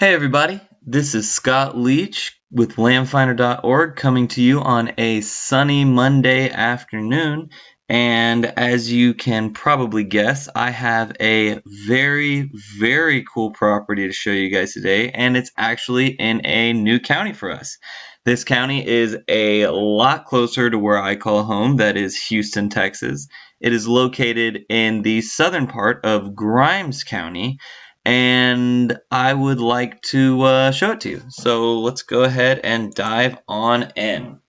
Hey everybody, this is Scott Leach with lambfinder.org coming to you on a sunny Monday afternoon. And as you can probably guess, I have a very cool property to show you guys today, and it's actually in a new county for us. This county is a lot closer to where I call home, that is Houston, Texas. It is located in the southern part of Grimes County, and I would like to show it to you. So let's go ahead and dive on in.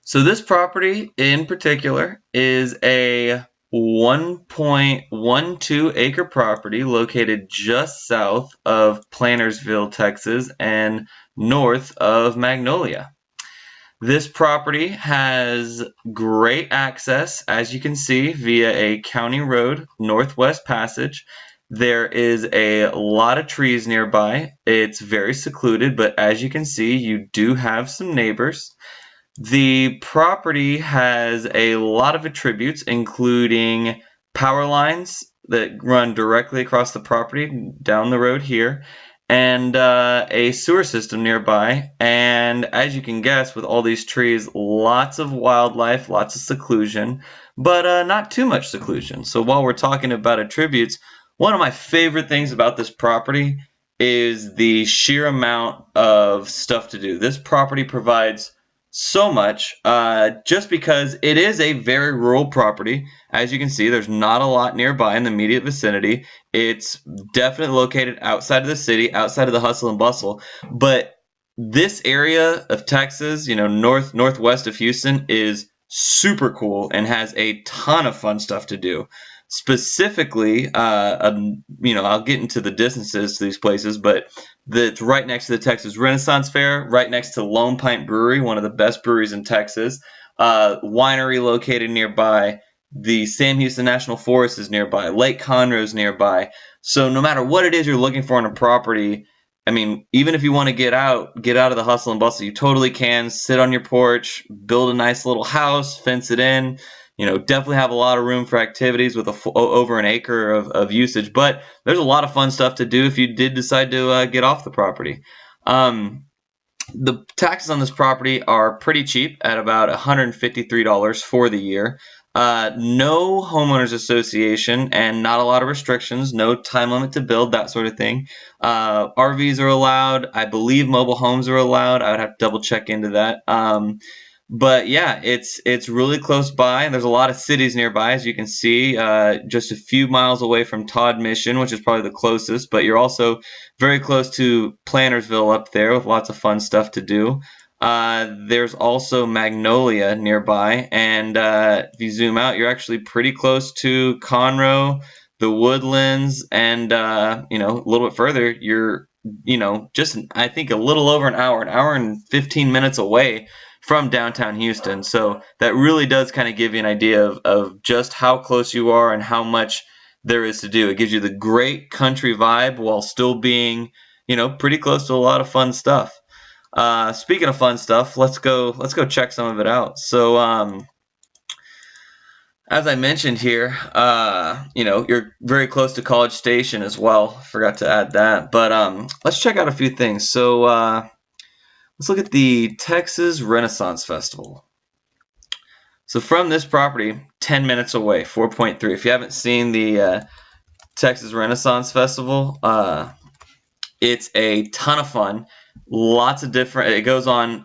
So this property in particular is a 1.12 acre property located just south of Plantersville, Texas, and north of Magnolia. This property has great access, as you can see, via a county road, Northwest Passage. There is a lot of trees nearby. It's very secluded, but as you can see, you do have some neighbors. The property has a lot of attributes, including power lines that run directly across the property down the road here, and a sewer system nearby. And as you can guess, with all these trees, lots of wildlife, lots of seclusion, but not too much seclusion. So while we're talking about attributes, one of my favorite things about this property is the sheer amount of stuff to do. This property provides so much, just because it is a very rural property. As you can see, there's not a lot nearby in the immediate vicinity. It's definitely located outside of the city, outside of the hustle and bustle. But this area of Texas, northwest of Houston, is super cool and has a ton of fun stuff to do. Specifically, I'll get into the distances to these places, but it's right next to the Texas Renaissance Fair, right next to Lone Pint Brewery, one of the best breweries in Texas. Winery located nearby. The Sam Houston National Forest is nearby. Lake Conroe's nearby. So no matter what it is you're looking for in a property, I mean, even if you want to get out of the hustle and bustle, you totally can. Sit on your porch, build a nice little house, fence it in. Definitely have a lot of room for activities with over an acre of usage, but there's a lot of fun stuff to do if you did decide to get off the property. The taxes on this property are pretty cheap at about $153 for the year. No homeowners association and not a lot of restrictions, no time limit to build, that sort of thing. RVs are allowed. I believe mobile homes are allowed. I would have to double check into that. But yeah, it's really close by, and there's a lot of cities nearby, as you can see, just a few miles away from Todd Mission, which is probably the closest, but you're also very close to Plantersville up there with lots of fun stuff to do. There's also Magnolia nearby, and if you zoom out, you're actually pretty close to Conroe, the Woodlands, and a little bit further, you're just I think a little over an hour and 15 minutes away from downtown Houston. So that really does kind of give you an idea of just how close you are and how much there is to do. It gives you the great country vibe while still being, pretty close to a lot of fun stuff. Speaking of fun stuff, let's go check some of it out. So, as I mentioned here, you're very close to College Station as well. Forgot to add that. But let's check out a few things. So, let's look at the Texas Renaissance Festival. So from this property, 10 minutes away, 4.3. If you haven't seen the Texas Renaissance Festival, it's a ton of fun. Lots of different. It goes on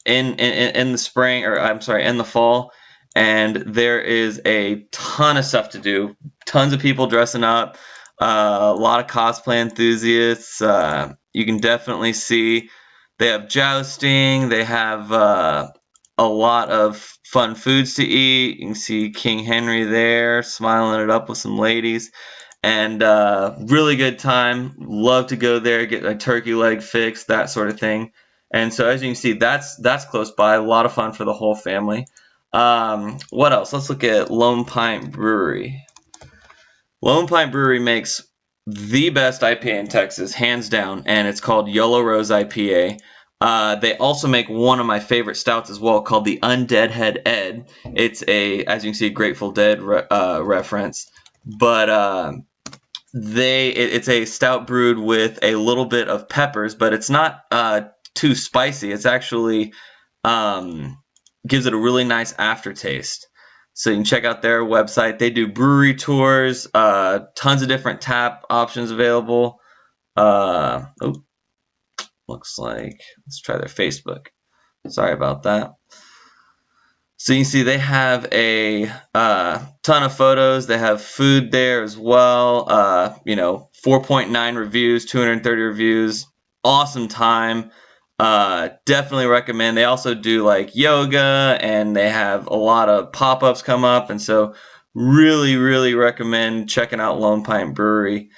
in the spring, or I'm sorry, in the fall, and there is a ton of stuff to do. Tons of people dressing up. A lot of cosplay enthusiasts. You can definitely see. They have jousting. They have a lot of fun foods to eat. You can see King Henry there smiling it up with some ladies. And really good time. Love to go there, get a turkey leg fix, that sort of thing. And so as you can see, that's close by. A lot of fun for the whole family. What else? Let's look at Lone Pint Brewery. Lone Pint Brewery makes the best IPA in Texas, hands down, and it's called Yellow Rose IPA. They also make one of my favorite stouts as well, called the Undead Head Ed. It's as you can see, Grateful Dead reference. But it's a stout brewed with a little bit of peppers, but it's not too spicy. It's actually gives it a really nice aftertaste. So you can check out their website. They do brewery tours, tons of different tap options available. Looks like, let's try their Facebook. Sorry about that. So you can see they have a ton of photos. They have food there as well. 4.9 reviews, 230 reviews. Awesome time. Definitely recommend. They also do like yoga, and they have a lot of pop-ups come up, and so really recommend checking out Lone Pine Brewery.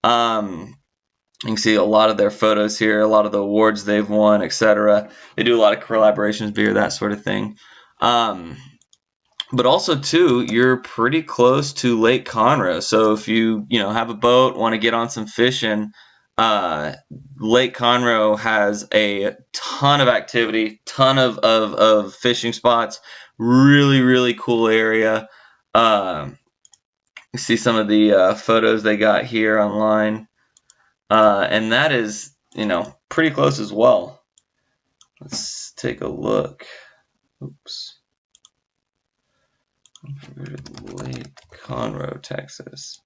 You can see a lot of their photos here, a lot of the awards they've won, etc. They do a lot of collaborations, beer, that sort of thing. But also too, you're pretty close to Lake Conroe. So if you have a boat, want to get on some fishing, Lake Conroe has a ton of activity, ton of fishing spots. Really cool area. You see some of the photos they got here online. And that is, pretty close as well. Let's take a look. Oops. Lake Conroe, Texas.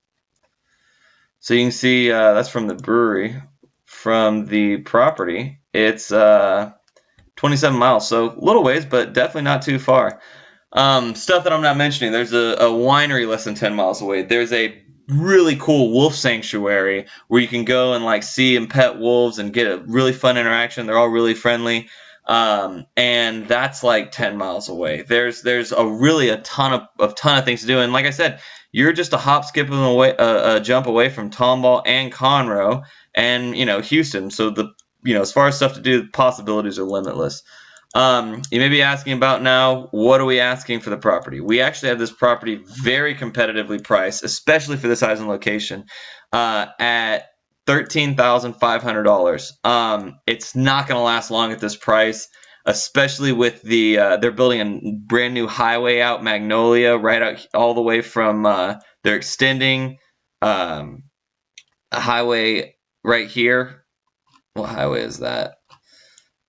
So you can see that's from the brewery. From the property, it's 27 miles, so a little ways, but definitely not too far. Stuff that I'm not mentioning, there's a winery less than 10 miles away. There's a really cool wolf sanctuary where you can go and see and pet wolves and get a really fun interaction. They're all really friendly. And that's like 10 miles away. There's a ton of things to do. And like I said, you're just a hop, skip, and a jump away from Tomball and Conroe and, Houston. So as far as stuff to do, the possibilities are limitless. You may be asking about now, what are we asking for the property? We actually have this property very competitively priced, especially for the size and location, at $13,500. It's not going to last long at this price, especially with they're building a brand new highway out Magnolia, right out all the way from, they're extending a highway right here. What highway is that?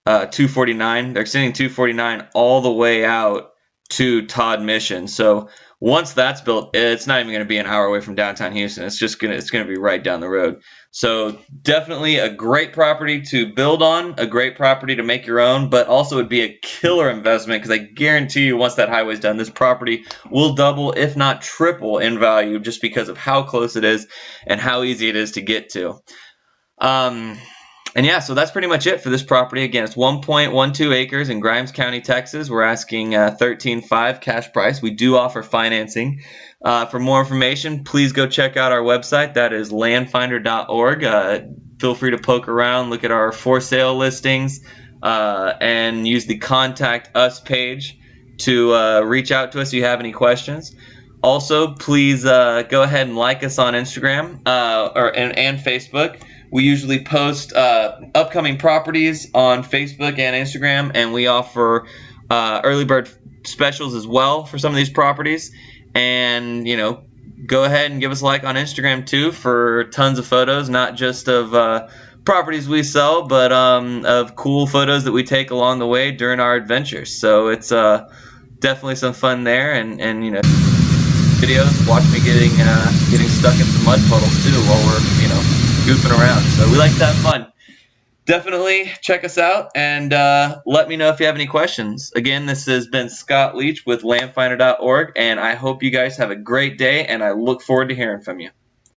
249. They're extending 249 all the way out to Todd Mission. So once that's built, it's not even going to be an hour away from downtown Houston. It's going to be right down the road. So definitely a great property to build on, a great property to make your own, but also would be a killer investment because I guarantee you once that highway's done, this property will double, if not triple in value just because of how close it is and how easy it is to get to. And yeah, so that's pretty much it for this property. Again, it's 1.12 acres in Grimes County, Texas. We're asking $13,500 cash price. We do offer financing. For more information, please go check out our website. That is landfinder.org. Feel free to poke around, look at our for sale listings, and use the contact us page to reach out to us if you have any questions. Also, please go ahead and like us on Instagram and Facebook. We usually post upcoming properties on Facebook and Instagram, and we offer early bird specials as well for some of these properties. And, go ahead and give us a like on Instagram too for tons of photos, not just of properties we sell, but of cool photos that we take along the way during our adventures. So it's definitely some fun there, and videos. Watch me getting stuck in some mud puddles too while we're goofing around. So we like to have fun. Definitely check us out and let me know if you have any questions. Again, this has been Scott Leach with landfinder.org, and I hope you guys have a great day, and I look forward to hearing from you.